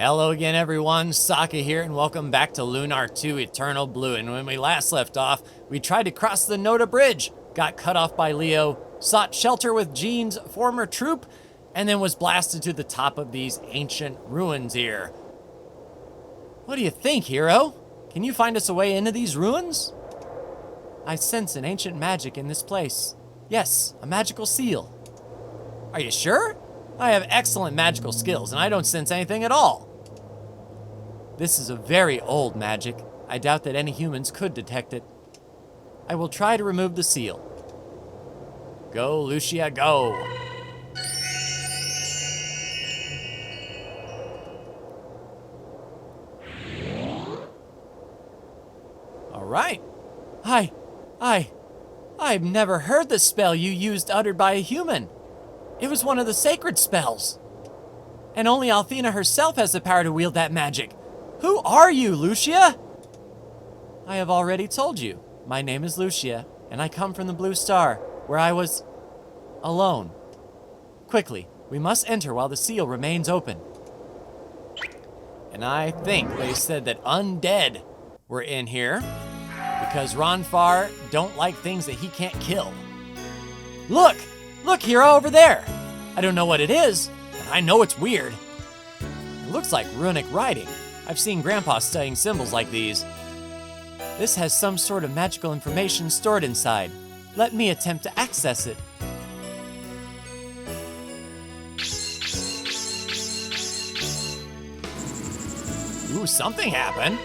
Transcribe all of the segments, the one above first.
Hello again everyone, Saka here and welcome back to LUNAR 2 Eternal Blue. And when we last left off, we tried to cross the Noda Bridge, got cut off by Leo, sought shelter with Jean's former troop, and then was blasted to the top of these ancient ruins here. What do you think, hero? Can you find us a way into these ruins? I sense an ancient magic in this place. Yes, a magical seal. Are you sure? I have excellent magical skills and I don't sense anything at all. This is a very old magic. I doubt that any humans could detect it. I will try to remove the seal. Go, Lucia, go. All right. I've never heard the spell you used uttered by a human. It was one of the sacred spells. And only Althena herself has the power to wield that magic. Who are you, Lucia? I have already told you. My name is Lucia, and I come from the Blue Star, where I was alone. Quickly, we must enter while the seal remains open. And I think they said that undead were in here, because Ronfar don't like things that he can't kill. Look! Look, hero, over there! I don't know what it is, but I know it's weird. It looks like runic writing. I've seen Grandpa studying symbols like these. This has some sort of magical information stored inside. Let me attempt to access it. Ooh, something happened.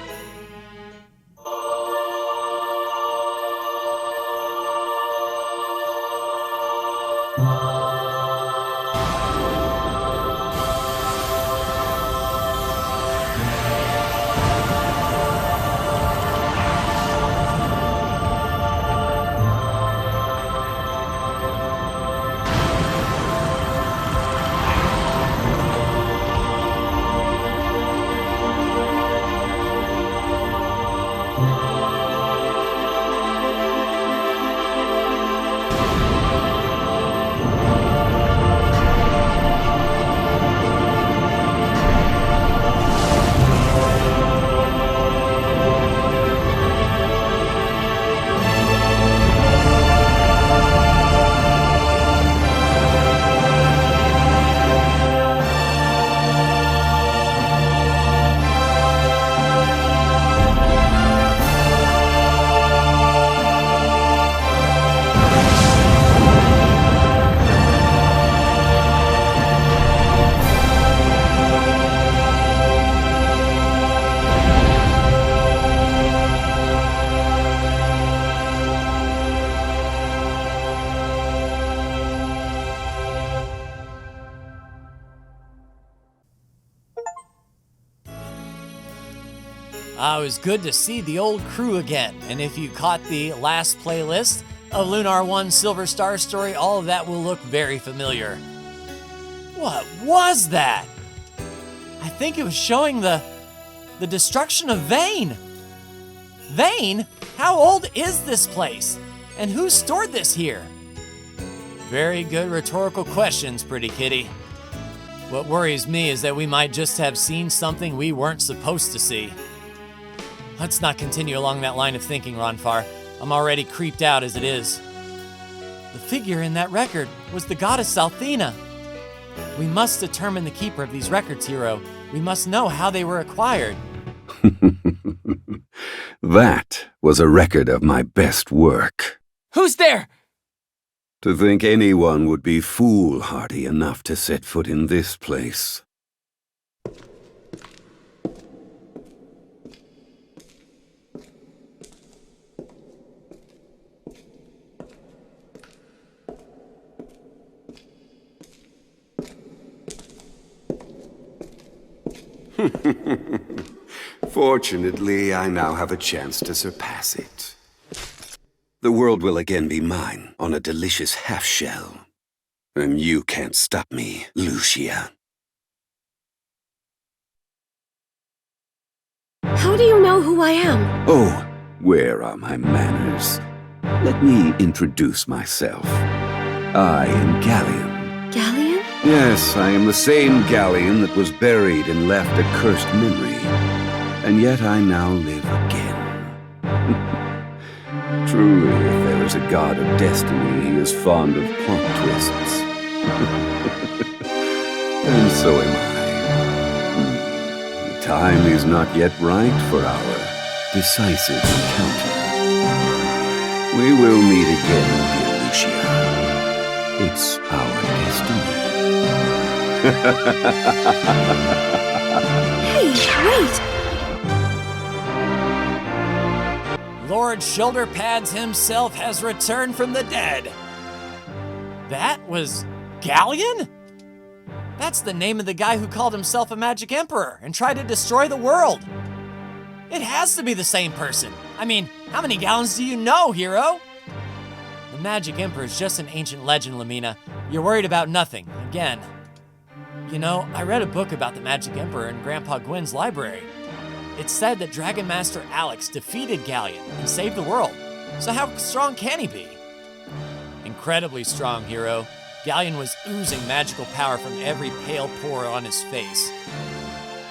It was good to see the old crew again, and if you caught the last playlist of Lunar 1 Silver Star Story, all of that will look very familiar. What was that? I think it was showing the destruction of Vane. Vane? How old is this place? And who stored this here? Very good rhetorical questions, pretty kitty. What worries me is that we might just have seen something we weren't supposed to see. Let's not continue along that line of thinking, Ronfar. I'm already creeped out as it is. The figure in that record was the goddess Althena. We must determine the keeper of these records, hero. We must know how they were acquired. That was a record of my best work. Who's there? To think anyone would be foolhardy enough to set foot in this place. Fortunately, I now have a chance to surpass it. The world will again be mine on a delicious half-shell. And you can't stop me, Lucia. How do you know who I am? Oh, where are my manners? Let me introduce myself. I am Galleon. Galleon? Yes, I am the same galleon that was buried and left a cursed memory. And yet I now live again. Truly, if there is a god of destiny, he is fond of plot twists. And so am I. The time is not yet right for our decisive encounter. We will meet again, dear Lucia. It's our destiny. Hey, wait! Lord Shoulderpads himself has returned from the dead. That was Galleon? That's the name of the guy who called himself a magic emperor and tried to destroy the world. It has to be the same person. I mean, how many Galleons do you know, hero? The magic emperor is just an ancient legend, Lamina. You're worried about nothing, again. You know, I read a book about the magic emperor in Grandpa Gwyn's library. It said that Dragon Master Alex defeated Galleon and saved the world. So how strong can he be? Incredibly strong, hero. Galleon was oozing magical power from every pale pore on his face.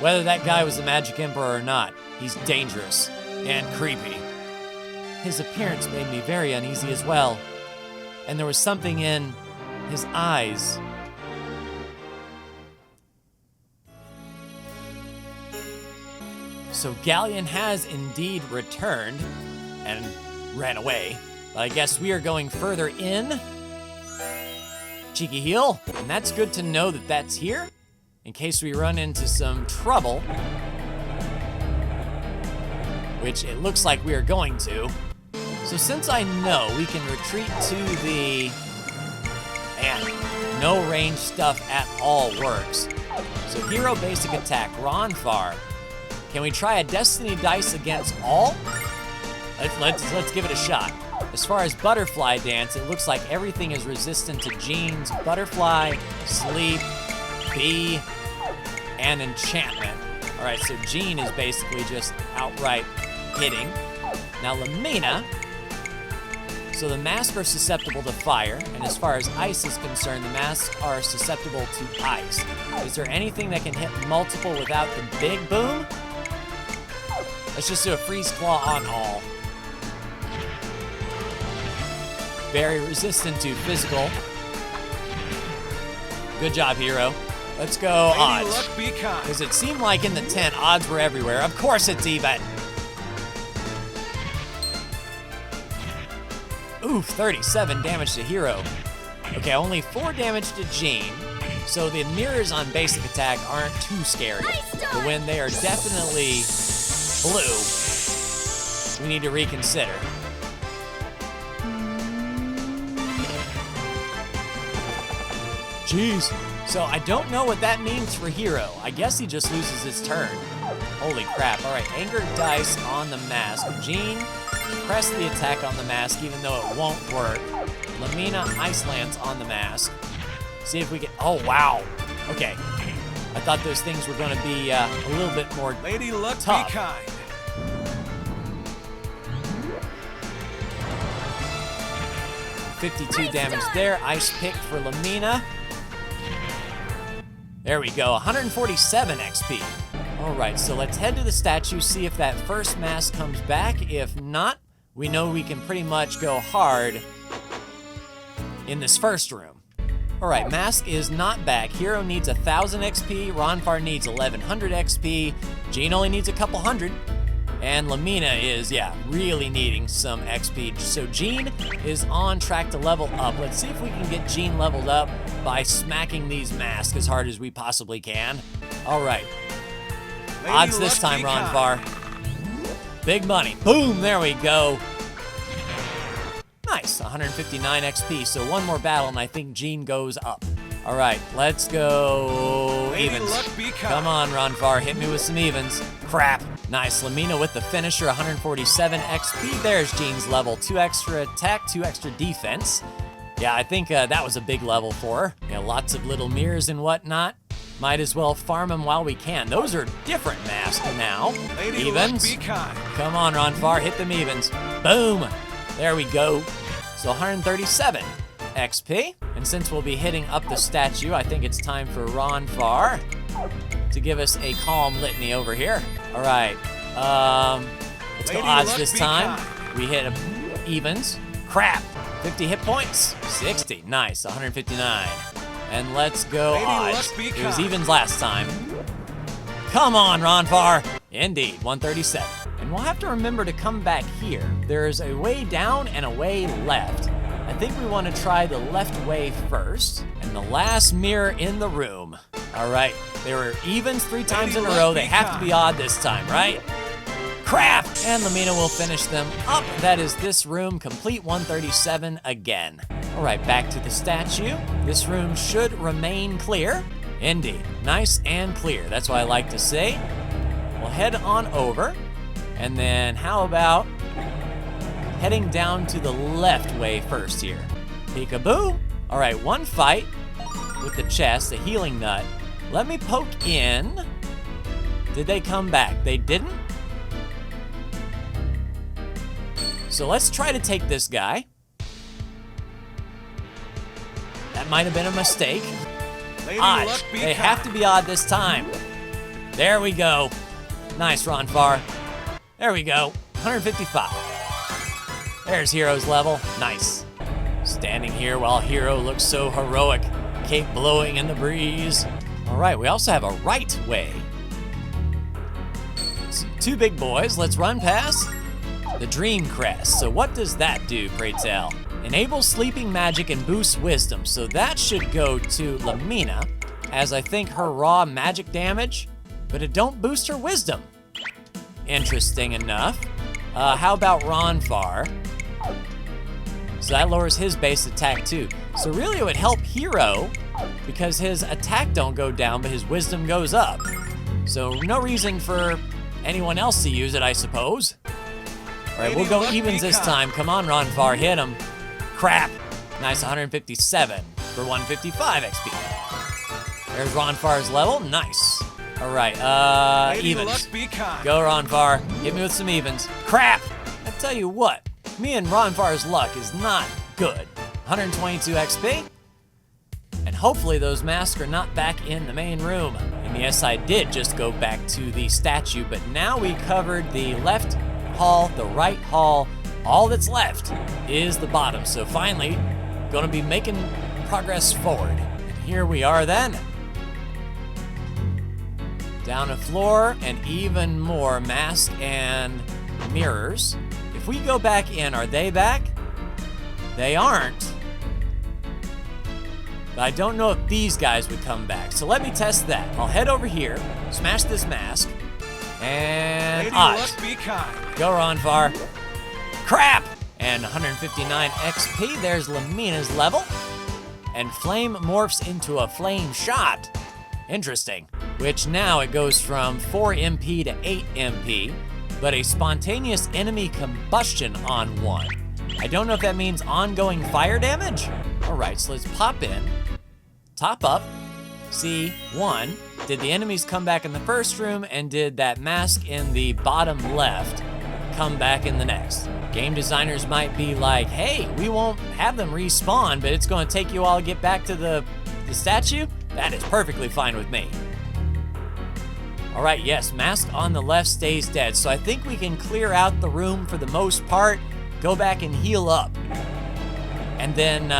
Whether that guy was the magic emperor or not, he's dangerous and creepy. His appearance made me very uneasy as well. And there was something in his eyes. So Galleon has indeed returned and ran away. But I guess we are going further in. Cheeky heel, and that's good to know that that's here in case we run into some trouble, which it looks like we are going to. So since I know we can retreat to the, man, no range stuff at all works. So hero basic attack, Ronfar. Can we try a destiny dice against all? Let's give it a shot. As far as butterfly dance, it looks like everything is resistant to Jean's butterfly, sleep, bee, and enchantment. All right, so Jean is basically just outright hitting. Now Lamina, so the masks are susceptible to fire, and as far as ice is concerned, the masks are susceptible to ice. Is there anything that can hit multiple without the big boom? Let's just do a freeze claw on all. Very resistant to physical. Good job, hero. Let's go odds. Because it seemed like in the tent, odds were everywhere. Of course it's even. Oof, 37 damage to hero. Okay, only 4 damage to Jean. So the mirrors on basic attack aren't too scary. But when they are definitely blue, we need to reconsider. Jeez. So I don't know what that means for hero. I guess he just loses his turn. Holy crap. All right, anger dice on the mask. Jean, press the attack on the mask even though it won't work. Lamina, ice lance on the mask. See if we can, oh wow. Okay. I thought those things were gonna be a little bit more Lady Luck tough. Be kind. $52 damage there. Ice pick for Lamina. There we go, 147 XP. All right, so let's head to the statue, see if that first mask comes back. If not, we know we can pretty much go hard in this first room. All right, mask is not back. Hero needs 1,000 XP, Ronfar needs 1,100 XP, Jean only needs a couple hundred, and Lamina is, yeah, really needing some XP. So Jean is on track to level up. Let's see if we can get Jean leveled up by smacking these masks as hard as we possibly can. All right. Odds this time, Ronfar. Big money. Boom, there we go. Nice, 159 XP. So one more battle and I think Jean goes up. All right, let's go evens. Come on, Ronfar, hit me with some evens. Crap. Nice, Lamina with the finisher, 147 XP. There's Jean's level. 2 extra attack, 2 extra defense. Yeah, I think that was a big level for her. Yeah, lots of little mirrors and whatnot. Might as well farm them while we can. Those are different masks now. Evens. Come on, Ronfar, hit them evens. Boom. There we go. So 137 XP. And And since we'll be hitting up the statue, I think it's time for Ronfar to give us a calm litany over here. All right, let's go odds this time. We hit evens. Crap, 50 hit points, 60, nice, 159. And let's go odds. It was evens last time. Come on, Ronfar. Indeed, 137. And we'll have to remember to come back here. There's a way down and a way left. I think we want to try the left way first, and the last mirror in the room. All right, they were evens 3 times in a row. They have to be odd this time, right? Crap! And Lamina will finish them up. That is this room, complete 137 again. All right, back to the statue. This room should remain clear. Indeed, nice and clear. That's what I like to say. We'll head on over, and then how about heading down to the left way first here. Peekaboo. All right, one fight with the chest, a healing nut. Let me poke in. Did they come back? They didn't? So let's try to take this guy. That might have been a mistake. Odd. They have to be odd this time. There we go. Nice, Ronfar. There we go. 155. There's Hero's level. Nice. Standing here while Hero looks so heroic. Cape blowing in the breeze. All right, we also have a right way. So 2 big boys. Let's run past the Dream Crest. So what does that do, pray tell? Enables sleeping magic and boosts wisdom. So that should go to Lamina, as I think her raw magic damage, but it don't boost her wisdom. Interesting enough. How about Ronfar? So that lowers his base attack too. So really it would help Hero because his attack don't go down, but his wisdom goes up. So no reason for anyone else to use it, I suppose. All right, we'll go evens this time. Come on, Ronfar, hit him. Crap. Nice, 157 for 155 XP. There's Ronfar's level, nice. All right, evens. Go, Ronfar, hit me with some evens. Crap, I tell you what, me and Ronfar's luck is not good. 122 XP. And hopefully those masks are not back in the main room. And yes, I did just go back to the statue, but now we covered the left hall, the right hall. All that's left is the bottom. So finally, gonna be making progress forward. And here we are then. Down a floor and even more masks and mirrors. If we go back in, are they back? They aren't. But I don't know if these guys would come back. So let me test that. I'll head over here, smash this mask, and odds. Go, Ronfar. Crap! And 159 XP. There's Lamina's level. And Flame morphs into a Flame Shot. Interesting. Which now it goes from 4 MP to 8 MP, but a spontaneous enemy combustion on 1. I don't know if that means ongoing fire damage. All right, so let's pop in, top up, see 1. Did the enemies come back in the first room, and did that mask in the bottom left come back in the next? Game designers might be like, hey, we won't have them respawn, but it's gonna take you all to get back to the statue? That is perfectly fine with me. All right, yes, mask on the left stays dead. So I think we can clear out the room for the most part, go back and heal up, and then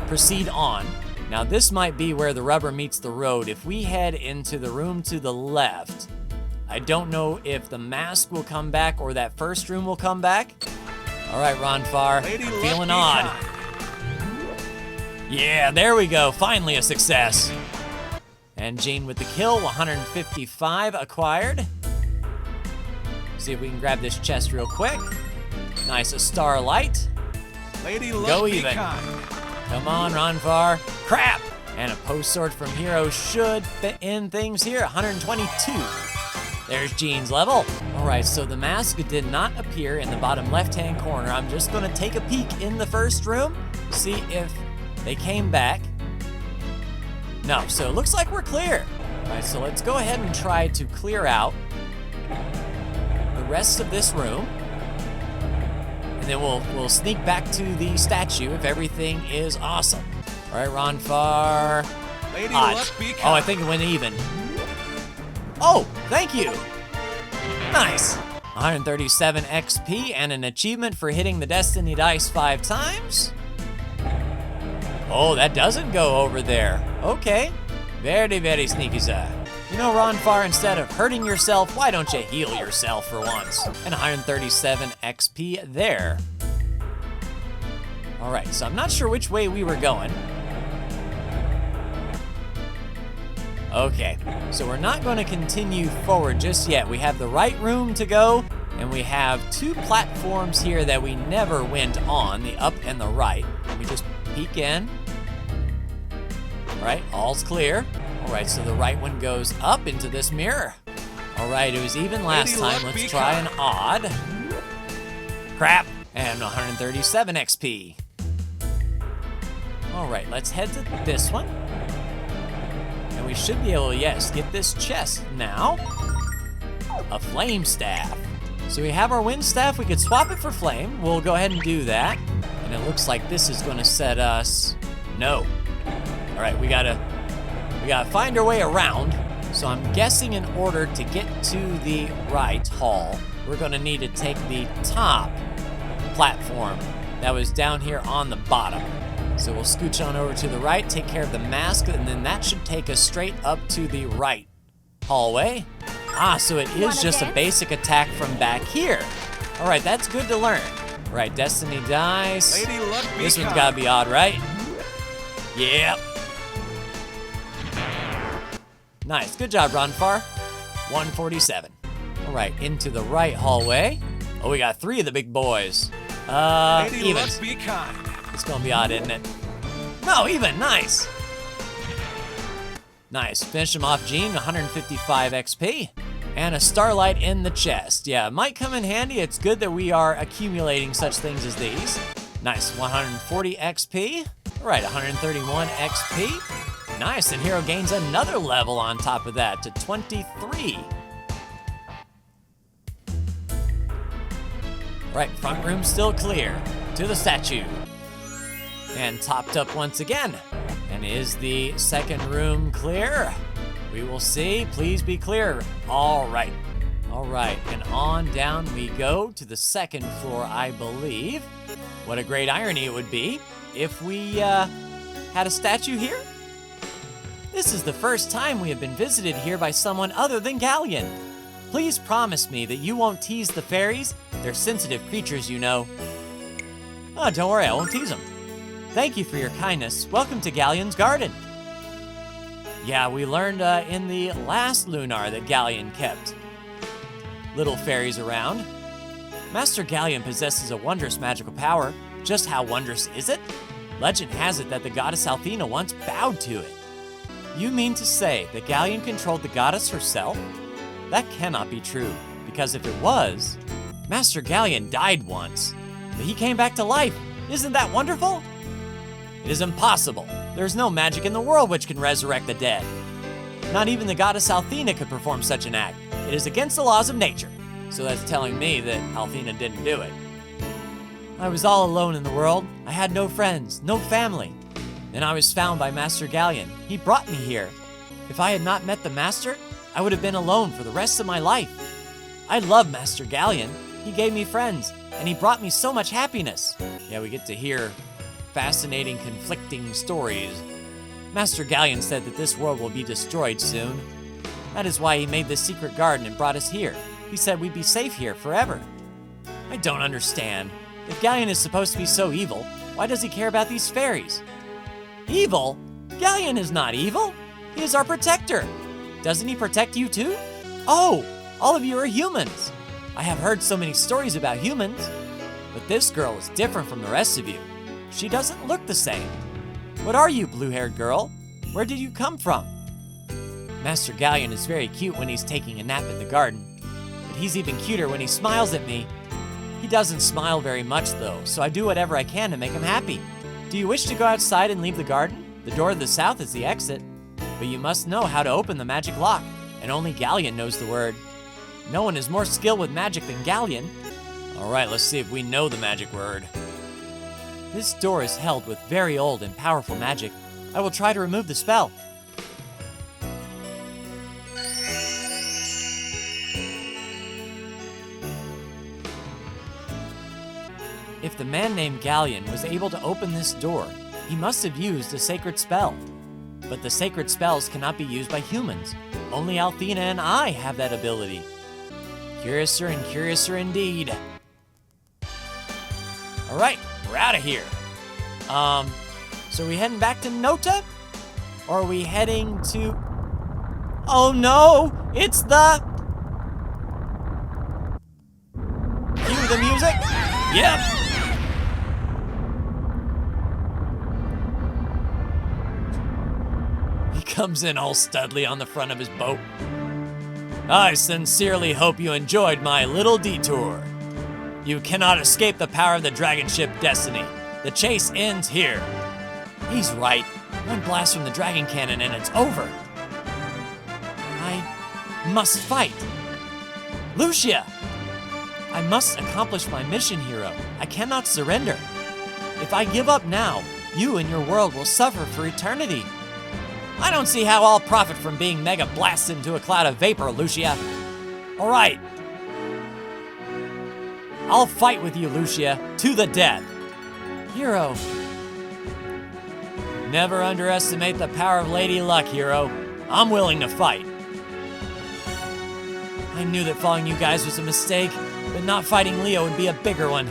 proceed on. Now this might be where the rubber meets the road. If we head into the room to the left, I don't know if the mask will come back or that first room will come back. All right, Ronfar, I'm feeling odd. Yeah, there we go, finally a success. And Jean with the kill, 155 acquired. See if we can grab this chest real quick. Nice, a starlight. Go even. Come on, Ronfar. Crap! And a post sword from Hero should fit in things here, 122. There's Jean's level. All right, so the mask did not appear in the bottom left-hand corner. I'm just gonna take a peek in the first room, see if they came back. No, so it looks like we're clear. All right, so let's go ahead and try to clear out the rest of this room. And then we'll sneak back to the statue if everything is awesome. All right, Ronfar. Lady Odd. Luck be Oh, I kind. think it went even. Oh, thank you. Nice. 137 XP and an achievement for hitting the Destiny dice 5 times. Oh, that doesn't go over there. Okay. Very, very sneaky, sir. You know, Ronfar, instead of hurting yourself, why don't you heal yourself for once? And 137 XP there. All right, so I'm not sure which way we were going. Okay, so we're not going to continue forward just yet. We have the right room to go, and we have 2 platforms here that we never went on, the up and the right. Let me just peek in. All right, all's clear. All right, so the right one goes up into this mirror. All right, it was even last Lady time. Luck Let's be try an kind. odd. Crap, and 137 XP. All right, let's head to this one. And we should be able to, yes, get this chest now. A flame staff. So we have our wind staff. We could swap it for flame. We'll go ahead and do that. And it looks like this is going to set us... No. All right, we gotta find our way around. So I'm guessing in order to get to the right hall, we're going to need to take the top platform that was down here on the bottom. So we'll scooch on over to the right, take care of the mask, and then that should take us straight up to the right hallway. Ah, so it is just a basic attack from back here. All right, that's good to learn. All right, Destiny dice. Lady Luck be This one's kind. gotta be odd, right? Yep. Nice, good job, Ronfar. 147. All right, into the right hallway. Oh, we got 3 of the big boys. Lady Even. Luck be kind. It's gonna be odd, isn't it? No, even, nice. Nice, finish him off, Gene, 155 XP. And a starlight in the chest. Yeah, it might come in handy. It's good that we are accumulating such things as these. Nice, 140 XP. All right, 131 XP. Nice, and Hero gains another level on top of that to 23. Right, front room still clear. To the statue. And topped up once again. And is the second room clear? We will see. Please be clear. All right. All right, and on down we go to the second floor, I believe. What a great irony it would be if we had a statue here. This is the first time we have been visited here by someone other than Galleon. Please promise me that you won't tease the fairies. They're sensitive creatures, you know. Oh, don't worry, I won't tease them. Thank you for your kindness. Welcome to Galleon's garden. Yeah, we learned in the last Lunar that Galleon kept little fairies around. Master Galleon possesses a wondrous magical power. Just how wondrous is it? Legend has it that the goddess Althena once bowed to it. You mean to say that Galleon controlled the goddess herself? That cannot be true, because if it was, Master Galleon died once, but he came back to life. Isn't that wonderful? It is impossible. There's no magic in the world which can resurrect the dead. Not even the goddess Althena could perform such an act. It is against the laws of nature. So that's telling me that Althena didn't do it. I was all alone in the world. I had no friends, no family. Then I was found by Master Galleon. He brought me here. If I had not met the Master, I would have been alone for the rest of my life. I love Master Galleon. He gave me friends, and he brought me so much happiness. Yeah, we get to hear fascinating, conflicting stories. Master Galleon said that this world will be destroyed soon. That is why he made this secret garden and brought us here. He said we'd be safe here forever. I don't understand. If Galleon is supposed to be so evil, why does he care about these fairies? Evil? Galleon is not evil. He is our protector. Doesn't he protect you too? Oh, all of you are humans. I have heard so many stories about humans, but this girl is different from the rest of you. She doesn't look the same. What are you, blue-haired girl? Where did you come from? Master Galleon is very cute when he's taking a nap in the garden, but he's even cuter when he smiles at me. He doesn't smile very much though, so I do whatever I can to make him happy. Do you wish to go outside and leave the garden? The door to the south is the exit, but you must know how to open the magic lock, and only Galleon knows the word. No one is more skilled with magic than Galleon. All right, let's see if we know the magic word. This door is held with very old and powerful magic. I will try to remove the spell. If the man named Galleon was able to open this door, he must have used a sacred spell. But the sacred spells cannot be used by humans. Only Althena and I have that ability. Curiouser and curiouser indeed. All right, we're out of here. So are we heading back to Nota? Or are we heading to... Oh no, it's the... Cue the music? Yep. Comes in all studly on the front of his boat. I sincerely hope you enjoyed my little detour. You cannot escape the power of the dragon ship Destiny. The chase ends here. He's right. One blast from the dragon cannon and it's over. I must fight. Lucia! I must accomplish my mission, hero. I cannot surrender. If I give up now, you and your world will suffer for eternity. I don't see how I'll profit from being mega blasted into a cloud of vapor, Lucia. All right. I'll fight with you, Lucia, to the death. Hero. Never underestimate the power of Lady Luck, hero. I'm willing to fight. I knew that following you guys was a mistake, but not fighting Leo would be a bigger one.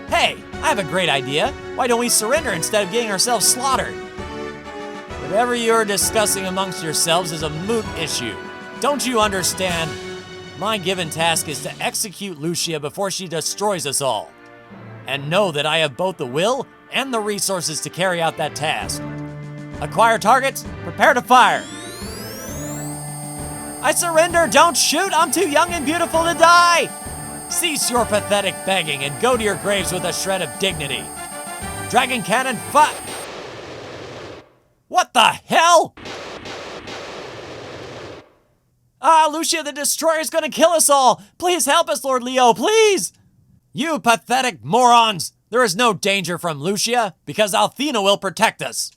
Hey, I have a great idea. Why don't we surrender instead of getting ourselves slaughtered? Whatever you're discussing amongst yourselves is a moot issue. Don't you understand? My given task is to execute Lucia before she destroys us all. And know that I have both the will and the resources to carry out that task. Acquire targets, prepare to fire. I surrender, don't shoot, I'm too young and beautiful to die. Cease your pathetic begging and go to your graves with a shred of dignity. Dragon cannon, fire. What the hell? Lucia the Destroyer's gonna kill us all! Please help us, Lord Leo, please! You pathetic morons! There is no danger from Lucia, because Althena will protect us.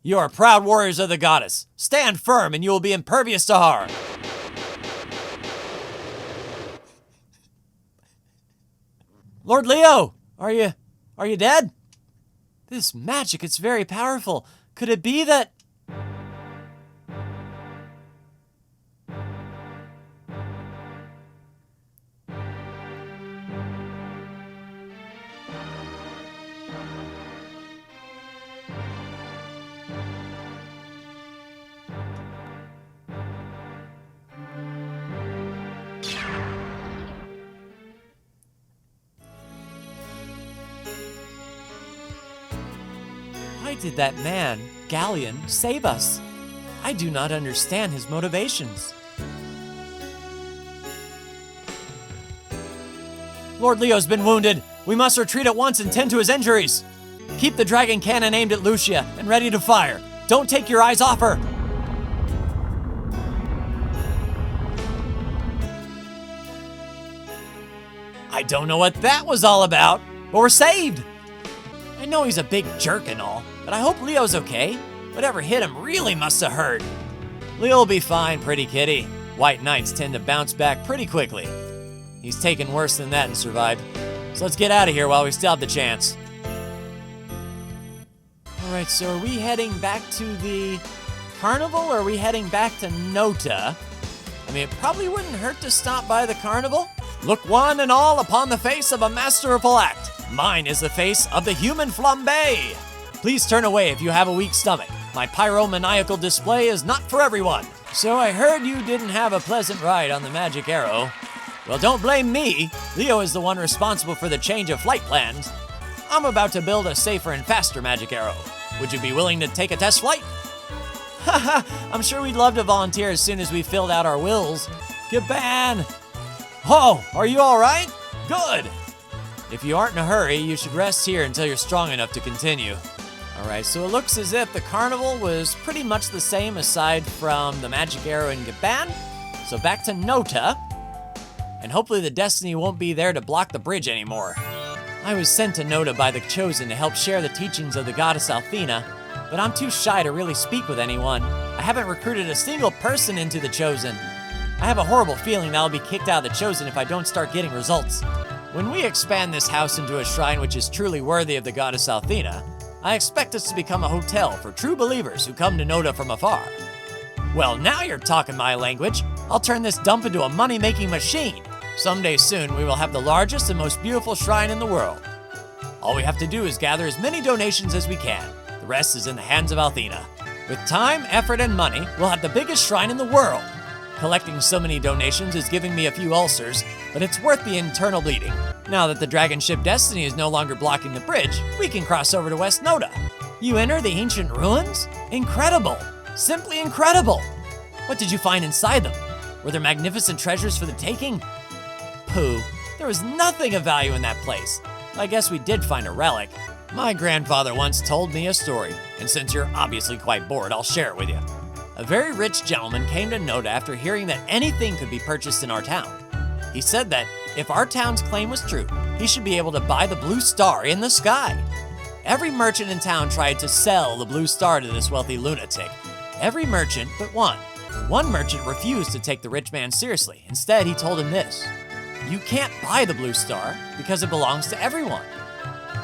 You are proud warriors of the goddess. Stand firm and you will be impervious to harm. Lord Leo, are you dead? This magic, it's very powerful. Could it be that... Why did that man, Galleon, save us? I do not understand his motivations. Lord Leo's been wounded. We must retreat at once and tend to his injuries. Keep the dragon cannon aimed at Lucia and ready to fire. Don't take your eyes off her. I don't know what that was all about, but we're saved. I know he's a big jerk and all, but I hope Leo's okay. Whatever hit him really must have hurt. Leo'll be fine, pretty kitty. White knights tend to bounce back pretty quickly. He's taken worse than that and survived. So let's get out of here while we still have the chance. All right, so are we heading back to the carnival or are we heading back to Nota? I mean, it probably wouldn't hurt to stop by the carnival. Look one and all upon the face of a masterful act. Mine is the face of the human flambe. Please turn away if you have a weak stomach. My pyromaniacal display is not for everyone. So I heard you didn't have a pleasant ride on the magic arrow. Well, don't blame me. Leo is the one responsible for the change of flight plans. I'm about to build a safer and faster magic arrow. Would you be willing to take a test flight? Haha, I'm sure we'd love to volunteer as soon as we filled out our wills. Gaban! Oh, are you all right? Good. If you aren't in a hurry, you should rest here until you're strong enough to continue. All right, so it looks as if the carnival was pretty much the same aside from the magic arrow and Gaban. So back to Nota. And hopefully the Destiny won't be there to block the bridge anymore. I was sent to Noda by the Chosen to help share the teachings of the goddess Althena, but I'm too shy to really speak with anyone. I haven't recruited a single person into the Chosen. I have a horrible feeling that I'll be kicked out of the Chosen if I don't start getting results. When we expand this house into a shrine which is truly worthy of the goddess Althena, I expect us to become a hotel for true believers who come to Noda from afar. Well, now you're talking my language. I'll turn this dump into a money-making machine. Someday soon, we will have the largest and most beautiful shrine in the world. All we have to do is gather as many donations as we can. The rest is in the hands of Althena. With time, effort, and money, we'll have the biggest shrine in the world. Collecting so many donations is giving me a few ulcers, but it's worth the internal bleeding. Now that the dragon ship Destiny is no longer blocking the bridge, we can cross over to West Noda. You enter the ancient ruins? Incredible! Simply incredible! What did you find inside them? Were there magnificent treasures for the taking? Pooh, there was nothing of value in that place. I guess we did find a relic. My grandfather once told me a story, and since you're obviously quite bored, I'll share it with you. A very rich gentleman came to Noda after hearing that anything could be purchased in our town. He said that if our town's claim was true, he should be able to buy the blue star in the sky. Every merchant in town tried to sell the blue star to this wealthy lunatic. Every merchant but one. One merchant refused to take the rich man seriously. Instead, he told him this: "You can't buy the blue star because it belongs to everyone.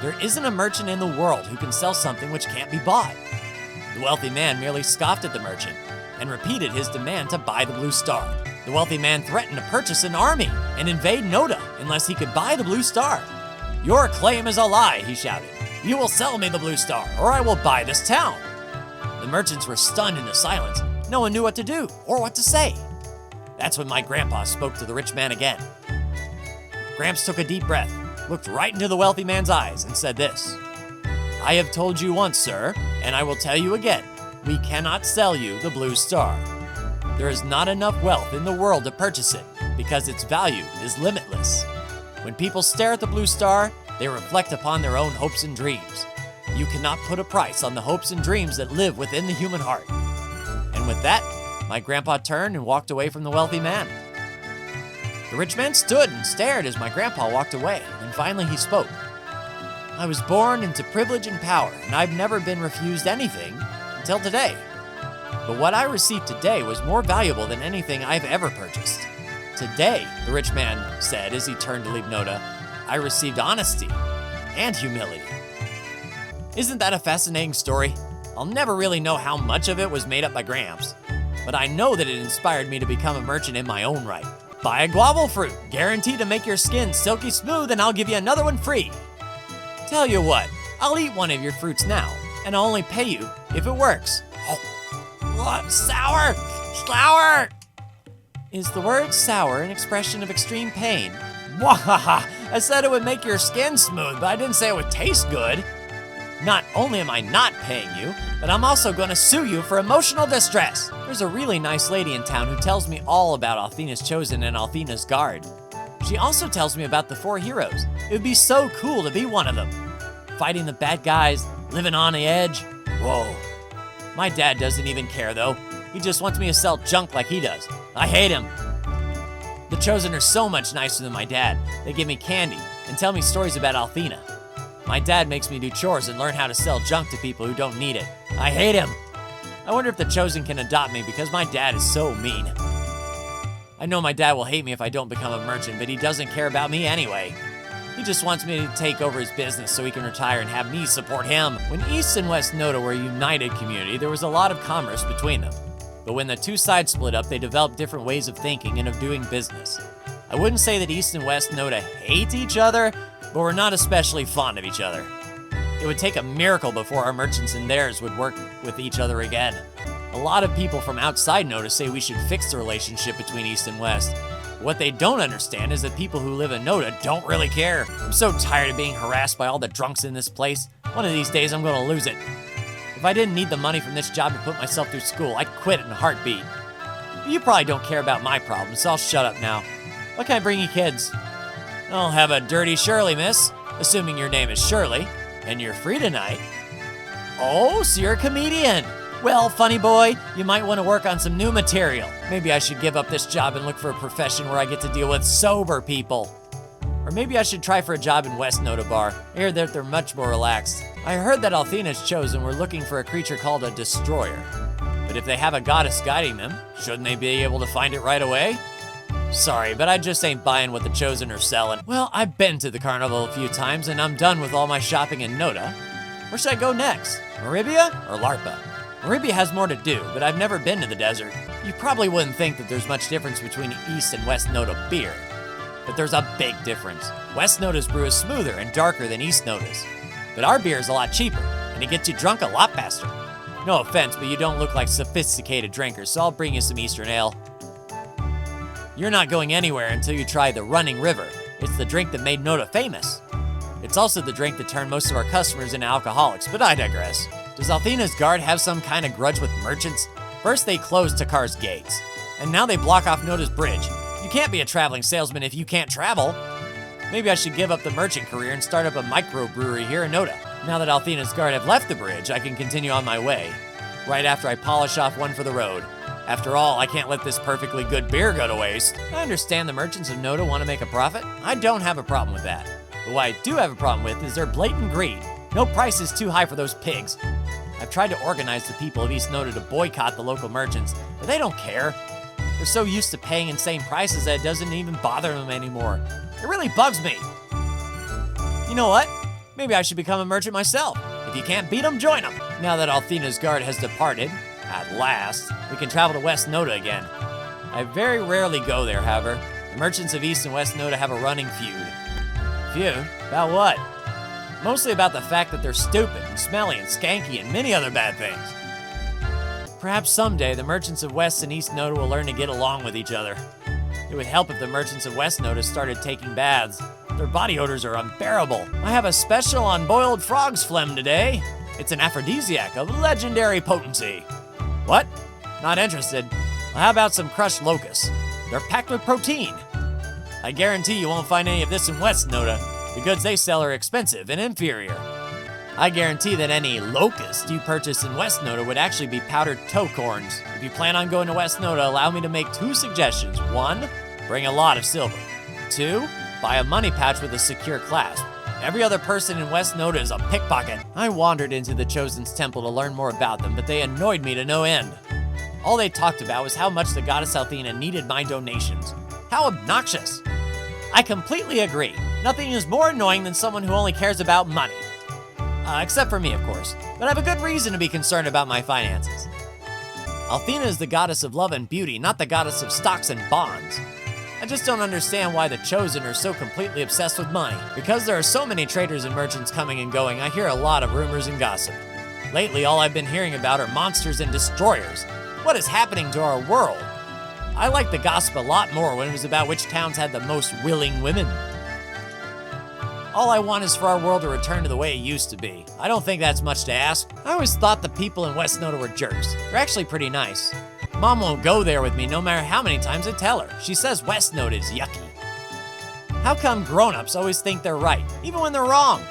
There isn't a merchant in the world who can sell something which can't be bought." The wealthy man merely scoffed at the merchant and repeated his demand to buy the blue star. The wealthy man threatened to purchase an army and invade Noda unless he could buy the blue star. "Your claim is a lie," he shouted. "You will sell me the blue star, or I will buy this town." The merchants were stunned into silence. No one knew what to do or what to say. That's when my grandpa spoke to the rich man again. Gramps took a deep breath, looked right into the wealthy man's eyes, and said this: "I have told you once, sir, and I will tell you again, we cannot sell you the blue star. There is not enough wealth in the world to purchase it because its value is limitless. When people stare at the blue star, they reflect upon their own hopes and dreams. You cannot put a price on the hopes and dreams that live within the human heart." And with that, my grandpa turned and walked away from the wealthy man. The rich man stood and stared as my grandpa walked away, and finally he spoke. "I was born into privilege and power, and I've never been refused anything until today. But what I received today was more valuable than anything I've ever purchased. Today," the rich man said as he turned to leave Noda, "I received honesty and humility." Isn't that a fascinating story? I'll never really know how much of it was made up by Gramps, but I know that it inspired me to become a merchant in my own right. Buy a guava fruit, guaranteed to make your skin silky smooth, and I'll give you another one free. Tell you what, I'll eat one of your fruits now, and I'll only pay you if it works. Oh, what? Sour! Sour! Is the word sour an expression of extreme pain? Wahaha! I said it would make your skin smooth, but I didn't say it would taste good. Not only am I not paying you, but I'm also going to sue you for emotional distress. There's a really nice lady in town who tells me all about Althena's Chosen and Althena's Guard. She also tells me about the 4 heroes. It would be so cool to be one of them. Fighting the bad guys, living on the edge. Whoa. My dad doesn't even care though. He just wants me to sell junk like he does. I hate him. The Chosen are so much nicer than my dad. They give me candy and tell me stories about Althena. My dad makes me do chores and learn how to sell junk to people who don't need it. I hate him. I wonder if the Chosen can adopt me because my dad is so mean. I know my dad will hate me if I don't become a merchant, but he doesn't care about me anyway. He just wants me to take over his business so he can retire and have me support him. When East and West Noda were a united community, there was a lot of commerce between them. But when the two sides split up, they developed different ways of thinking and of doing business. I wouldn't say that East and West Noda hate each other, but we're not especially fond of each other. It would take a miracle before our merchants and theirs would work with each other again. A lot of people from outside Noda say we should fix the relationship between East and West. What they don't understand is that people who live in Noda don't really care. I'm so tired of being harassed by all the drunks in this place. One of these days I'm going to lose it. If I didn't need the money from this job to put myself through school, I'd quit in a heartbeat. But you probably don't care about my problems, so I'll shut up now. What can I bring you kids? I'll have a dirty Shirley, miss, assuming your name is Shirley, and you're free tonight. Oh, so you're a comedian. Well, funny boy, you might want to work on some new material. Maybe I should give up this job and look for a profession where I get to deal with sober people. Or maybe I should try for a job in West Noda Bar. I hear that they're much more relaxed. I heard that Althena's chosen were looking for a creature called a Destroyer. But if they have a goddess guiding them, shouldn't they be able to find it right away? Sorry, but I just ain't buying what the Chosen are selling. Well, I've been to the carnival a few times and I'm done with all my shopping in Noda. Where should I go next? Maribia or Larpa? Maribia has more to do, but I've never been to the desert. You probably wouldn't think that there's much difference between East and West Noda beer. But there's a big difference. West Noda's brew is smoother and darker than East Noda's. But our beer is a lot cheaper, and it gets you drunk a lot faster. No offense, but you don't look like sophisticated drinkers, so I'll bring you some Eastern Ale. You're not going anywhere until you try the Running River. It's the drink that made Noda famous. It's also the drink that turned most of our customers into alcoholics, but I digress. Does Althena's guard have some kind of grudge with merchants? First they closed Takar's gates, and now they block off Noda's bridge. You can't be a traveling salesman if you can't travel. Maybe I should give up the merchant career and start up a microbrewery here in Noda. Now that Althena's guard have left the bridge, I can continue on my way, right after I polish off one for the road. After all, I can't let this perfectly good beer go to waste. I understand the merchants of Noda want to make a profit. I don't have a problem with that. But what I do have a problem with is their blatant greed. No price is too high for those pigs. I've tried to organize the people of East Noda to boycott the local merchants, but they don't care. They're so used to paying insane prices that it doesn't even bother them anymore. It really bugs me. You know what? Maybe I should become a merchant myself. If you can't beat them, join them. Now that Althena's guard has departed, at last, we can travel to West Noda again. I very rarely go there, however. The merchants of East and West Noda have a running feud. Feud? About what? Mostly about the fact that they're stupid and smelly and skanky and many other bad things. Perhaps someday the merchants of West and East Noda will learn to get along with each other. It would help if the merchants of West Noda started taking baths. Their body odors are unbearable. I have a special on boiled frog's phlegm today. It's an aphrodisiac of legendary potency. What? Not interested? Well, how about some crushed locusts? They're packed with protein. I guarantee you won't find any of this in West Noda. The goods they sell are expensive and inferior. I guarantee that any locust you purchase in West Noda would actually be powdered toe corns. If you plan on going to West Noda, allow me to make 2 suggestions. 1, bring a lot of silver. 2, buy a money pouch with a secure clasp. Every other person in West Noda is a pickpocket. I wandered into the Chosen's temple to learn more about them, but they annoyed me to no end. All they talked about was how much the goddess Althena needed my donations. How obnoxious. I completely agree. Nothing is more annoying than someone who only cares about money. Except for me, of course. But I have a good reason to be concerned about my finances. Althena is the goddess of love and beauty, not the goddess of stocks and bonds. I just don't understand why the Chosen are so completely obsessed with money. Because there are so many traders and merchants coming and going, I hear a lot of rumors and gossip. Lately, all I've been hearing about are monsters and destroyers. What is happening to our world? I liked the gossip a lot more when it was about which towns had the most willing women. All I want is for our world to return to the way it used to be. I don't think that's much to ask. I always thought the people in West Noda were jerks. They're actually pretty nice. Mom won't go there with me no matter how many times I tell her. She says West Noda is yucky. How come grown-ups always think they're right, even when they're wrong?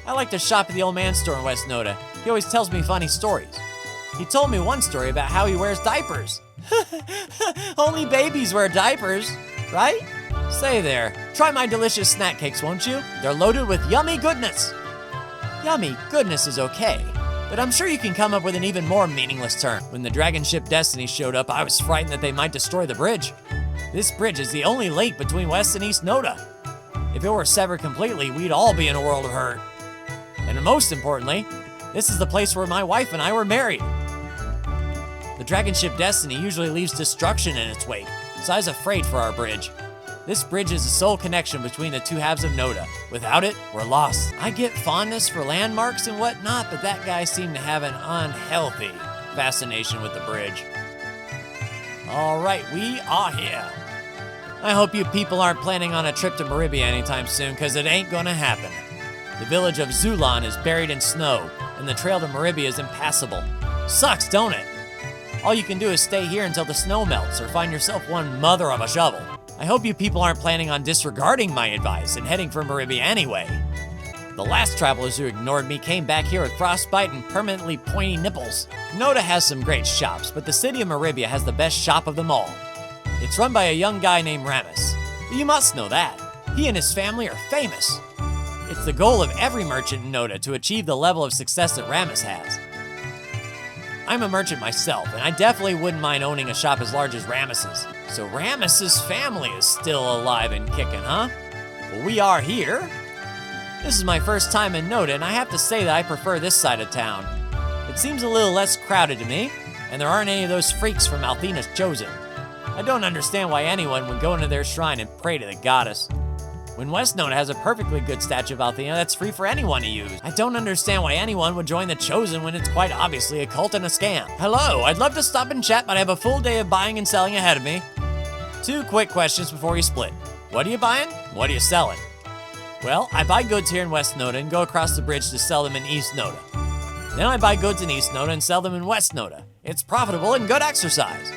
I like to shop at the old man's store in West Noda. He always tells me funny stories. He told me one story about how he wears diapers. Only babies wear diapers, right? Say there, try my delicious snack cakes, won't you? They're loaded with yummy goodness. Yummy goodness is okay, but I'm sure you can come up with an even more meaningless term. When the dragon ship Destiny showed up, I was frightened that they might destroy the bridge. This bridge is the only link between West and East Noda. If it were severed completely, we'd all be in a world of hurt. And most importantly, this is the place where my wife and I were married. The dragon ship Destiny usually leaves destruction in its wake, so I was afraid for our bridge. This bridge is the sole connection between the two halves of Noda. Without it, we're lost. I get fondness for landmarks and whatnot, but that guy seemed to have an unhealthy fascination with the bridge. All right, we are here. I hope you people aren't planning on a trip to Maribia anytime soon, because it ain't gonna happen. The village of Zulan is buried in snow, and the trail to Maribia is impassable. Sucks, don't it? All you can do is stay here until the snow melts, or find yourself one mother of a shovel. I hope you people aren't planning on disregarding my advice and heading for Maribia anyway. The last travelers who ignored me came back here with frostbite and permanently pointy nipples. Noda has some great shops, but the city of Maribia has the best shop of them all. It's run by a young guy named Ramus. You must know that. He and his family are famous. It's the goal of every merchant in Noda to achieve the level of success that Ramus has. I'm a merchant myself, and I definitely wouldn't mind owning a shop as large as Ramus's. So Ramus's family is still alive and kicking, huh? Well, we are here. This is my first time in Noda, and I have to say that I prefer this side of town. It seems a little less crowded to me, and there aren't any of those freaks from Althena's Chosen. I don't understand why anyone would go into their shrine and pray to the goddess. When West Noda has a perfectly good statue of Althena that's free for anyone to use. I don't understand why anyone would join the Chosen when it's quite obviously a cult and a scam. Hello, I'd love to stop and chat, but I have a full day of buying and selling ahead of me. 2 quick questions before we split. What are you buying? What are you selling? Well, I buy goods here in West Noda and go across the bridge to sell them in East Noda. Then I buy goods in East Noda and sell them in West Noda. It's profitable and good exercise.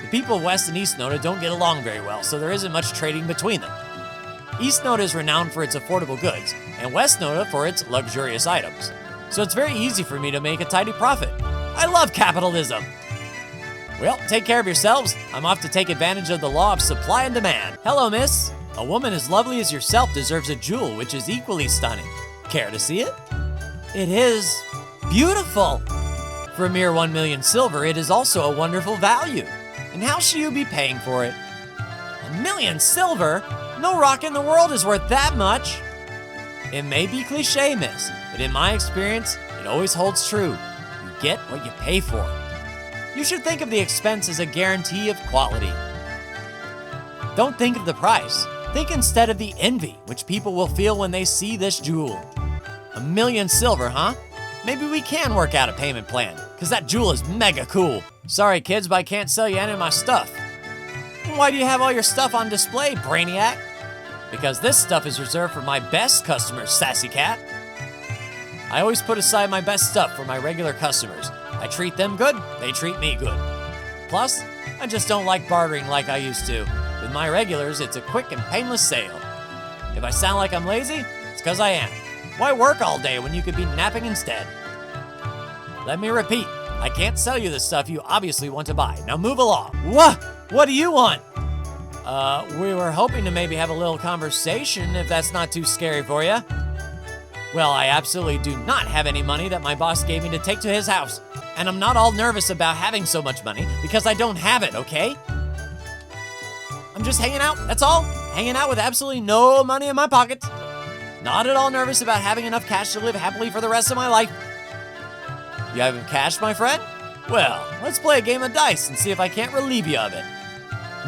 The people of West and East Noda don't get along very well, so there isn't much trading between them. East Noda is renowned for its affordable goods, and West Noda for its luxurious items. So it's very easy for me to make a tidy profit. I love capitalism! Well, take care of yourselves. I'm off to take advantage of the law of supply and demand. Hello, miss. A woman as lovely as yourself deserves a jewel which is equally stunning. Care to see it? It is beautiful. For a mere 1 million silver, it is also a wonderful value. And how shall you be paying for it? 1 million silver? No rock in the world is worth that much. It may be cliche, miss, but in my experience, it always holds true. You get what you pay for. You should think of the expense as a guarantee of quality. Don't think of the price. Think instead of the envy which people will feel when they see this jewel. 1 million silver, huh? Maybe we can work out a payment plan, because that jewel is mega cool. Sorry, kids, but I can't sell you any of my stuff. And why do you have all your stuff on display, Brainiac? Because this stuff is reserved for my best customers, Sassy Cat. I always put aside my best stuff for my regular customers. I treat them good, they treat me good. Plus, I just don't like bartering like I used to. With my regulars, it's a quick and painless sale. If I sound like I'm lazy, it's because I am. Why work all day when you could be napping instead? Let me repeat, I can't sell you the stuff you obviously want to buy. Now move along. What do you want? We were hoping to maybe have a little conversation, if that's not too scary for you. Well, I absolutely do not have any money that my boss gave me to take to his house. And I'm not all nervous about having so much money, because I don't have it, okay? I'm just hanging out, that's all. Hanging out with absolutely no money in my pocket. Not at all nervous about having enough cash to live happily for the rest of my life. You have cash, my friend? Well, let's play a game of dice and see if I can't relieve you of it.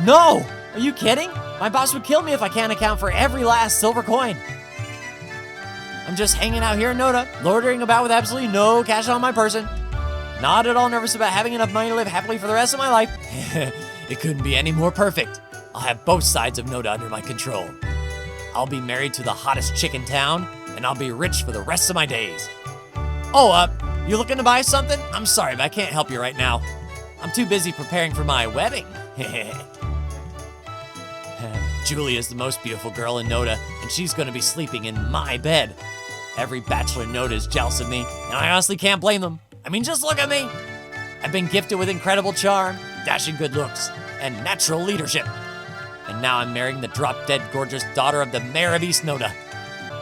No! Are you kidding? My boss would kill me if I can't account for every last silver coin. I'm just hanging out here in Noda, loitering about with absolutely no cash on my person. Not at all nervous about having enough money to live happily for the rest of my life. It couldn't be any more perfect. I'll have both sides of Noda under my control. I'll be married to the hottest chick in town, and I'll be rich for the rest of my days. Oh, you looking to buy something? I'm sorry, but I can't help you right now. I'm too busy preparing for my wedding. Julie is the most beautiful girl in Noda, and she's gonna be sleeping in my bed. Every bachelor in Noda is jealous of me, and I honestly can't blame them. I mean, just look at me. I've been gifted with incredible charm, dashing good looks, and natural leadership. And now I'm marrying the drop-dead gorgeous daughter of the mayor of East Noda.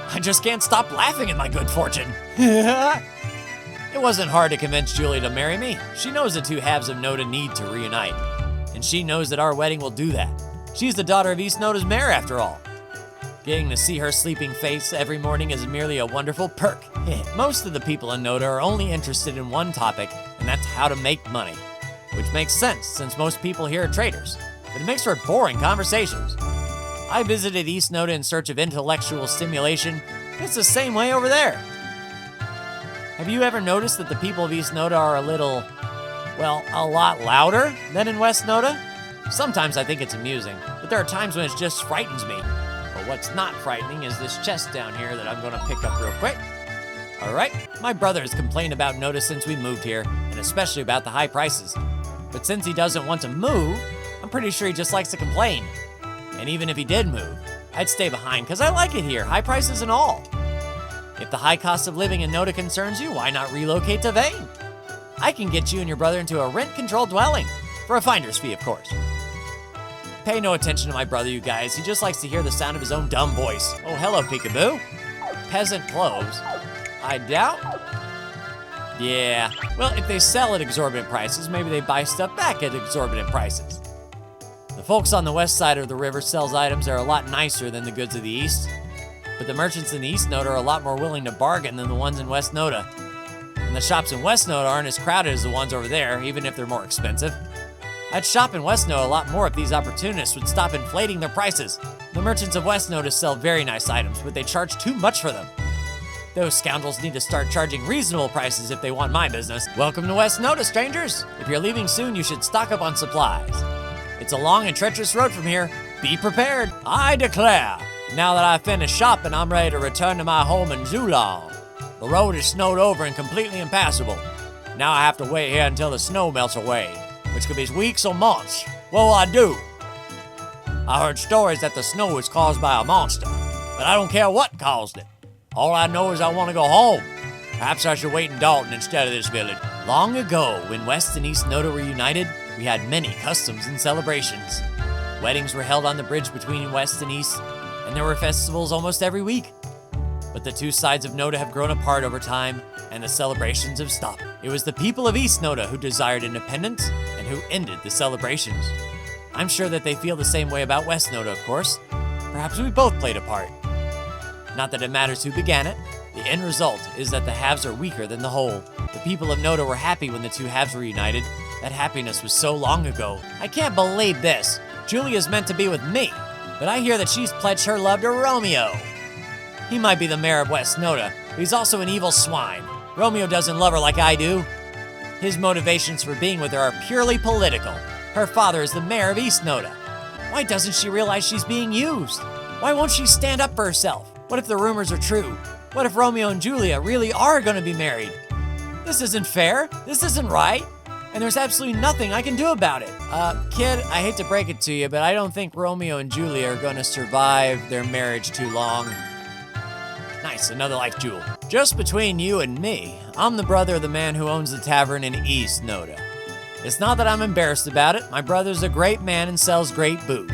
I just can't stop laughing at my good fortune. It wasn't hard to convince Julie to marry me. She knows the two halves of Noda need to reunite, and she knows that our wedding will do that. She's the daughter of East Noda's mayor, after all. Getting to see her sleeping face every morning is merely a wonderful perk. Most of the people in Noda are only interested in one topic, and that's how to make money. Which makes sense, since most people here are traders. But it makes for boring conversations. I visited East Noda in search of intellectual stimulation. It's the same way over there. Have you ever noticed that the people of East Noda are a lot louder than in West Noda? Sometimes I think it's amusing, but there are times when it just frightens me. But what's not frightening is this chest down here that I'm gonna pick up real quick. All right, my brother has complained about Noda since we moved here, and especially about the high prices. But since he doesn't want to move, I'm pretty sure he just likes to complain. And even if he did move, I'd stay behind because I like it here, high prices and all. If the high cost of living in Noda concerns you, why not relocate to Vane? I can get you and your brother into a rent-controlled dwelling, for a finder's fee, of course. Pay no attention to my brother, you guys. He just likes to hear the sound of his own dumb voice. Oh, hello, peekaboo. Peasant clothes. I doubt. Yeah, well, if they sell at exorbitant prices, maybe they buy stuff back at exorbitant prices. The folks on the west side of the river sells items that are a lot nicer than the goods of the east. But the merchants in the East Noda are a lot more willing to bargain than the ones in West Noda. And the shops in West Noda aren't as crowded as the ones over there, even if they're more expensive. I'd shop in West Noda a lot more if these opportunists would stop inflating their prices. The merchants of West Noda sell very nice items, but they charge too much for them. Those scoundrels need to start charging reasonable prices if they want my business. Welcome to West Noda, strangers. If you're leaving soon, you should stock up on supplies. It's a long and treacherous road from here. Be prepared. I declare, now that I've finished shopping, I'm ready to return to my home in Zulon. The road is snowed over and completely impassable. Now I have to wait here until the snow melts away, which could be weeks or months. What will I do? I heard stories that the snow was caused by a monster, but I don't care what caused it. All I know is I want to go home. Perhaps I should wait in Dalton instead of this village. Long ago, when West and East Noda were united, we had many customs and celebrations. Weddings were held on the bridge between West and East, and there were festivals almost every week. But the two sides of Noda have grown apart over time, and the celebrations have stopped. It was the people of East Noda who desired independence and who ended the celebrations. I'm sure that they feel the same way about West Noda, of course. Perhaps we both played a part. Not that it matters who began it. The end result is that the halves are weaker than the whole. The people of Noda were happy when the two halves were united. That happiness was so long ago. I can't believe this. Julia's meant to be with me, but I hear that she's pledged her love to Romeo. He might be the mayor of West Noda, but he's also an evil swine. Romeo doesn't love her like I do. His motivations for being with her are purely political. Her father is the mayor of East Noda. Why doesn't she realize she's being used? Why won't she stand up for herself? What if the rumors are true? What if Romeo and Julia really are going to be married? This isn't fair. This isn't right. And there's absolutely nothing I can do about it. Kid, I hate to break it to you, but I don't think Romeo and Julia are going to survive their marriage too long. Nice, another life jewel. Just between you and me, I'm the brother of the man who owns the tavern in East Noda. It's not that I'm embarrassed about it. My brother's a great man and sells great booze.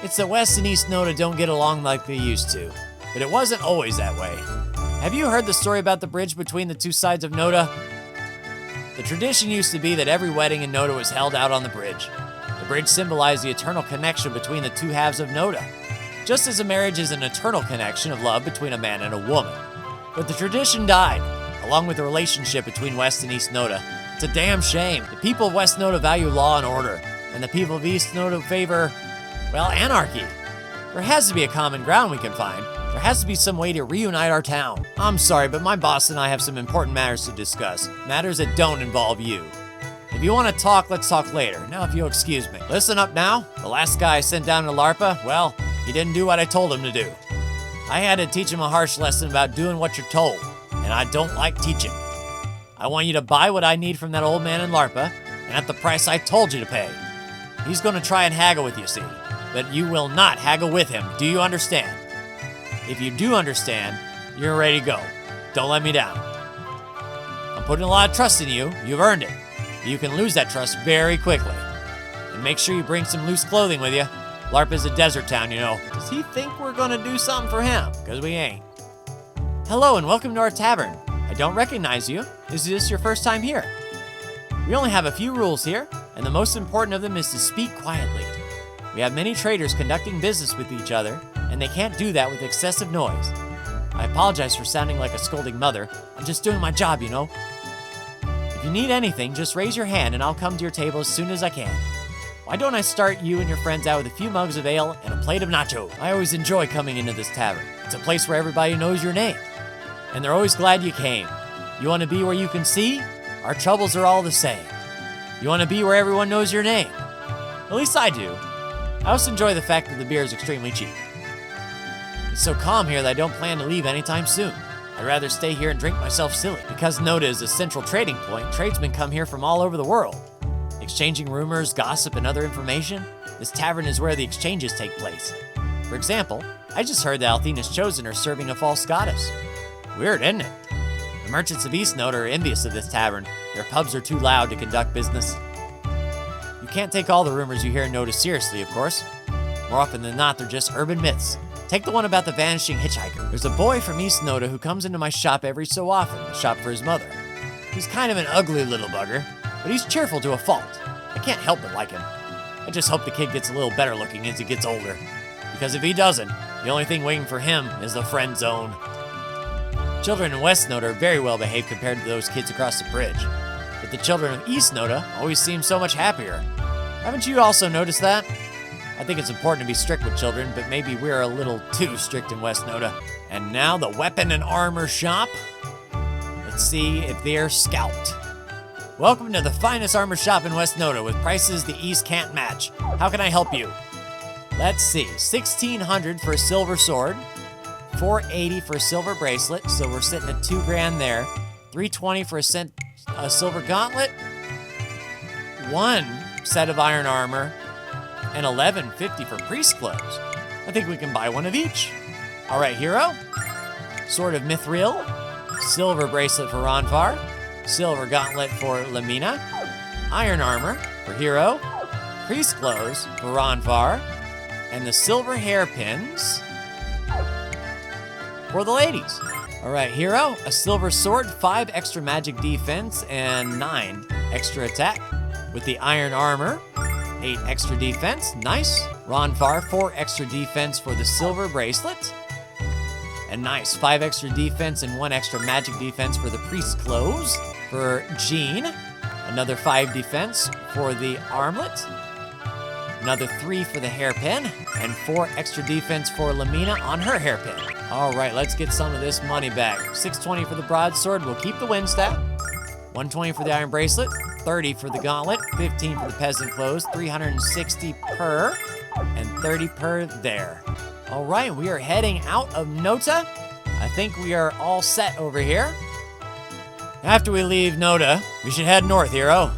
It's that West and East Noda don't get along like they used to. But it wasn't always that way. Have you heard the story about the bridge between the two sides of Noda? The tradition used to be that every wedding in Noda was held out on the bridge. The bridge symbolized the eternal connection between the two halves of Noda, just as a marriage is an eternal connection of love between a man and a woman. But the tradition died, along with the relationship between West and East Noda. It's a damn shame. The people of West Noda value law and order, and the people of East Noda favor, well, anarchy. There has to be a common ground we can find. There has to be some way to reunite our town. I'm sorry, but my boss and I have some important matters to discuss. Matters that don't involve you. If you want to talk, let's talk later. Now, if you'll excuse me. Listen up now. The last guy I sent down to LARPA, well, he didn't do what I told him to do. I had to teach him a harsh lesson about doing what you're told, and I don't like teaching. I want you to buy what I need from that old man in LARPA, and at the price I told you to pay. He's going to try and haggle with you, see, but you will not haggle with him. Do you understand? If you do understand, you're ready to go. Don't let me down. I'm putting a lot of trust in you. You've earned it. But you can lose that trust very quickly. And make sure you bring some loose clothing with you. LARPA's a desert town, you know. Does he think we're gonna do something for him? Because we ain't. Hello and welcome to our tavern. I don't recognize you. Is this your first time here? We only have a few rules here, and the most important of them is to speak quietly. We have many traders conducting business with each other, and they can't do that with excessive noise. I apologize for sounding like a scolding mother. I'm just doing my job, you know. If you need anything, just raise your hand and I'll come to your table as soon as I can. Why don't I start you and your friends out with a few mugs of ale and a plate of nachos? I always enjoy coming into this tavern. It's a place where everybody knows your name, and they're always glad you came. You want to be where you can see? Our troubles are all the same. You want to be where everyone knows your name? At least I do. I also enjoy the fact that the beer is extremely cheap. It's so calm here that I don't plan to leave anytime soon. I'd rather stay here and drink myself silly. Because Noda is a central trading point, tradesmen come here from all over the world. Exchanging rumors, gossip, and other information, this tavern is where the exchanges take place. For example, I just heard that Althena's Chosen are serving a false goddess. Weird, isn't it? The merchants of East Noda are envious of this tavern. Their pubs are too loud to conduct business. You can't take all the rumors you hear in Noda seriously, of course. More often than not, they're just urban myths. Take the one about the vanishing hitchhiker. There's a boy from East Noda who comes into my shop every so often to shop for his mother. He's kind of an ugly little bugger, but he's cheerful to a fault. I can't help but like him. I just hope the kid gets a little better looking as he gets older. Because if he doesn't, the only thing waiting for him is the friend zone. Children in West Noda are very well behaved compared to those kids across the bridge. But the children of East Noda always seem so much happier. Haven't you also noticed that? I think it's important to be strict with children, but maybe we're a little too strict in West Noda. And now the weapon and armor shop. Let's see if they're scalped. Welcome to the finest armor shop in West Noda with prices the East can't match. How can I help you? Let's see, $1,600 for a silver sword, $480 for a silver bracelet, so we're sitting at $2,000 there, $320 for a silver gauntlet, one set of iron armor, and $11.50 for priest clothes. I think we can buy one of each. All right, hero, sword of Mithril, silver bracelet for Ronfar, silver gauntlet for Lamina, iron armor for hero, priest clothes for Ronfar, and the silver hairpins for the ladies. All right, hero, a silver sword, 5 extra magic defense, and 9 extra attack. With the iron armor, 8 extra defense, nice. Ronfar, 4 extra defense for the silver bracelet. And nice, 5 extra defense and 1 extra magic defense for the priest clothes. For Jean, another 5 defense for the armlet. Another 3 for the hairpin, and 4 extra defense for Lamina on her hairpin. All right, let's get some of this money back. $620 for the broadsword, we'll keep the wind staff. $120 for the iron bracelet, $30 for the gauntlet, $15 for the peasant clothes, $360 per, and $30 per there. All right, we are heading out of Nota. I think we are all set over here. After we leave Noda, we should head north, hero.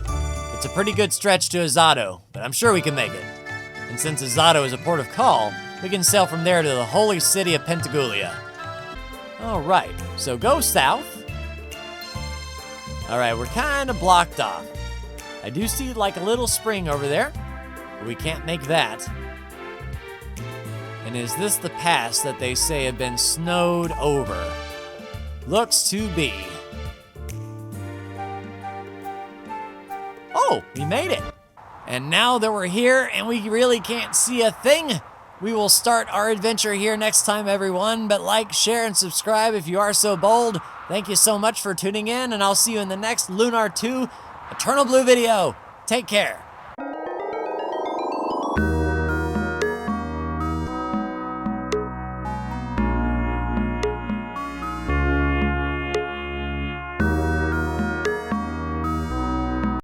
It's a pretty good stretch to Azado, but I'm sure we can make it. And since Azado is a port of call, we can sail from there to the holy city of Pentagulia. All right, so go south. All right, we're kind of blocked off. I do see like a little spring over there, but we can't make that. And is this the pass that they say have been snowed over? Looks to be. Oh, we made it. And now that we're here and we really can't see a thing, we will start our adventure here next time, everyone. But like, share, and subscribe if you are so bold. Thank you so much for tuning in, and I'll see you in the next Lunar 2 Eternal Blue video. Take care.